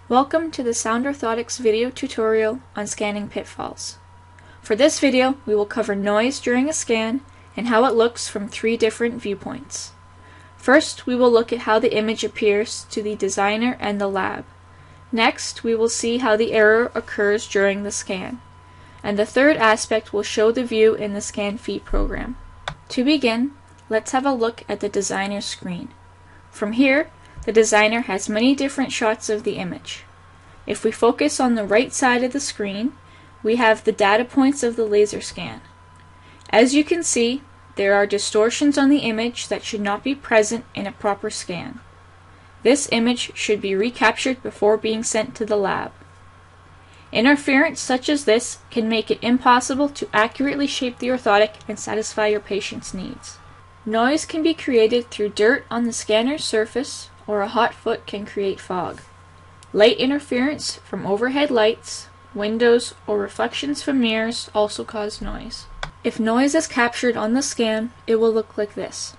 Welcome to the Sound Orthotics video tutorial on scanning pitfalls. For this video, we will cover noise during a scan and how it looks from 3 different viewpoints. First, we will look at how the image appears to the designer and the lab. Next, we will see how the error occurs during the scan. And the third aspect will show the view in the scan feed program. To begin, let's have a look at the designer's screen. From here, the designer has many different shots of the image. If we focus on the right side of the screen, we have the data points of the laser scan. As you can see, there are distortions on the image that should not be present in a proper scan. This image should be recaptured before being sent to the lab. Interference such as this can make it impossible to accurately shape the orthotic and satisfy your patient's needs. Noise can be created through dirt on the scanner's surface, or a hot foot can create fog. Light interference from overhead lights, windows, or reflections from mirrors also cause noise. If noise is captured on the scan, it will look like this.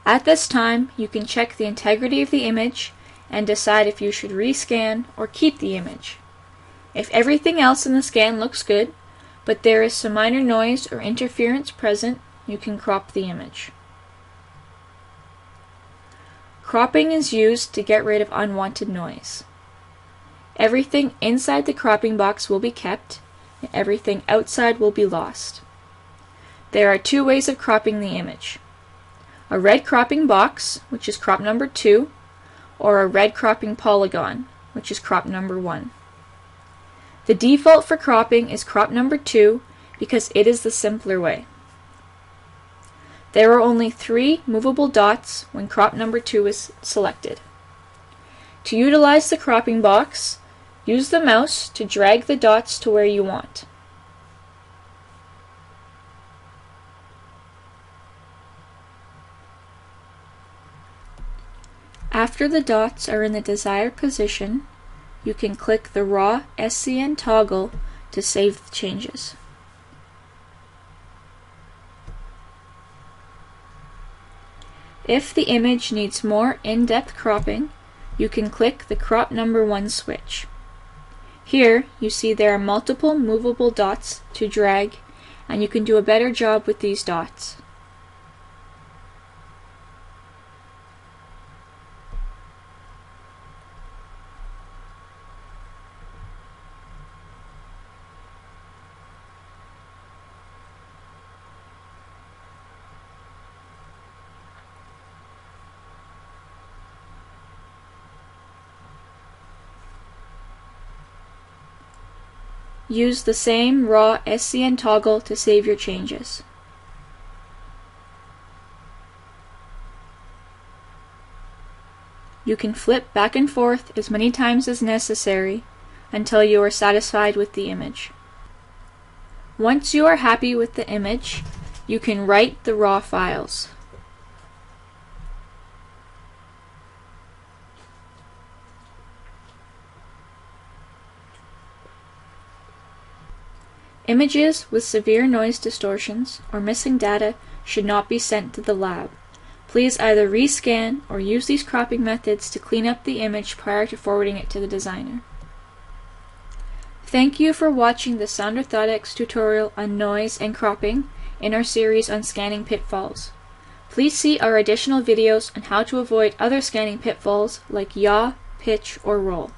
At this time, you can check the integrity of the image and decide if you should rescan or keep the image. If everything else in the scan looks good, but there is some minor noise or interference present, you can crop the image. Cropping is used to get rid of unwanted noise. Everything inside the cropping box will be kept, and everything outside will be lost. There are 2 ways of cropping the image. A red cropping box, which is crop number 2, or a red cropping polygon, which is crop number 1. The default for cropping is crop number 2 because it is the simpler way. There are only 3 movable dots when crop number 2 is selected. To utilize the cropping box, use the mouse to drag the dots to where you want. After the dots are in the desired position, you can click the raw SCN toggle to save the changes. If the image needs more in-depth cropping, you can click the crop number 1 switch. Here, you see there are multiple movable dots to drag, and you can do a better job with these dots. Use the same raw SCN toggle to save your changes. You can flip back and forth as many times as necessary until you are satisfied with the image. Once you are happy with the image, you can write the raw files. Images with severe noise distortions or missing data should not be sent to the lab. Please either rescan or use these cropping methods to clean up the image prior to forwarding it to the designer. Thank you for watching the Sound Orthotics tutorial on noise and cropping in our series on scanning pitfalls. Please see our additional videos on how to avoid other scanning pitfalls like yaw, pitch, or roll.